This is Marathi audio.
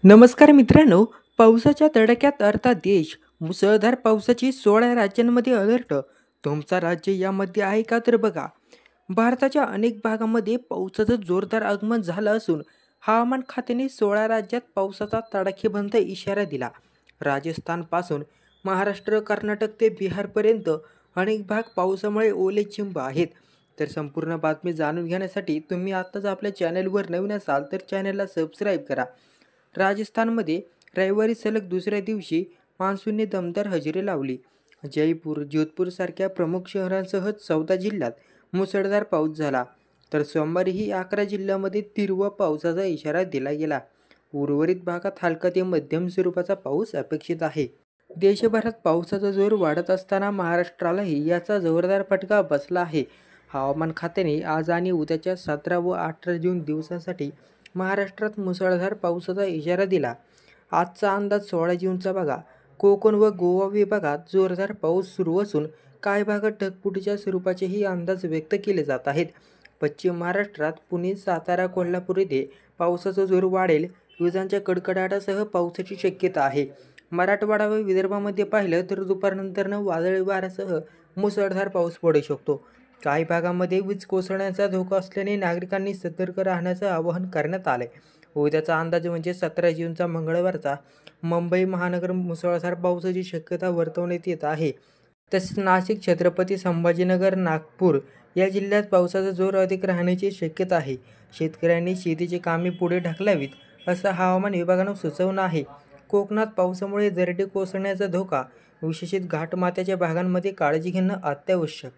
नमस्कार मित्रांनो, पावसाच्या तडाख्यात अर्धा देश, मुसळधार पावसाची 16 राज्यांमध्ये अलर्ट. तुमचा राज्य यामध्ये आहे का तर बघा. भारताच्या अनेक भागांमध्ये पावसाचं जोरदार आगमन झालं असून हवामान खात्याने 16 राज्यात पावसाचा तडाखेबंद इशारा दिला. राजस्थानपासून महाराष्ट्र, कर्नाटक ते बिहारपर्यंत अनेक भाग पावसामुळे ओलेचिंब आहेत. तर संपूर्ण बातमी जाणून घेण्यासाठी तुम्ही आत्ताच आपल्या चॅनेलवर नवीन असाल तर चॅनेलला सबस्क्राईब करा. राजस्थानमध्ये रविवारी सलग दुसऱ्या दिवशी मान्सूनने दमदार हजेरी लावली. जयपूर, जोधपूरसारख्या प्रमुख शहरांसह 14 जिल्ह्यात मुसळधार पाऊस झाला. तर सोमवारीही 11 जिल्ह्यांमध्ये तीव्र पावसाचा इशारा दिला गेला. उर्वरित भागात हलका ते मध्यम स्वरूपाचा पाऊस अपेक्षित आहे. देशभरात पावसाचा जोर वाढत असताना महाराष्ट्रालाही याचा जोरदार फटका बसला आहे. हवामान खात्याने आज आणि उद्याच्या 17 व 18 जून दिवसांसाठी महाराष्ट्रात मुसळधार पावसाचा इशारा दिला. आजचा अंदाज 16 जूनचा बघा. कोकण व गोवा विभागात जोरदार पाऊस सुरू असून काही भागात ढगफुटीच्या स्वरूपाचेही अंदाज व्यक्त केले जात आहेत. पश्चिम महाराष्ट्रात पुणे, सातारा, कोल्हापूर येथे पावसाचा जोर वाढेल. विजांच्या कडकडाटासह पावसाची शक्यता आहे. मराठवाडा व विदर्भामध्ये पाहिलं तर दुपारनंतरनं वादळी वाऱ्यासह मुसळधार पाऊस पडू शकतो. काही भागांमध्ये वीज कोसळण्याचा धोका असल्याने नागरिकांनी सतर्क राहण्याचं आवाहन करण्यात आले. उद्याचा अंदाज म्हणजे 17 जूनचा मंगळवारचा मुंबई महानगर मुसळधार पावसाची शक्यता वर्तवण्यात येत आहे. तसेच नाशिक, छत्रपती संभाजीनगर, नागपूर या जिल्ह्यात पावसाचा जोर अधिक राहण्याची शक्यता आहे. शेतकऱ्यांनी शेतीची कामे पुढे ढकलावीत असं हवामान विभागानं सुचवलं आहे. कोकणात पावसामुळे दरडी कोसळण्याचा धोका, विशेषतः घाटमाथ्याच्या भागांमध्ये काळजी घेणं अत्यावश्यक.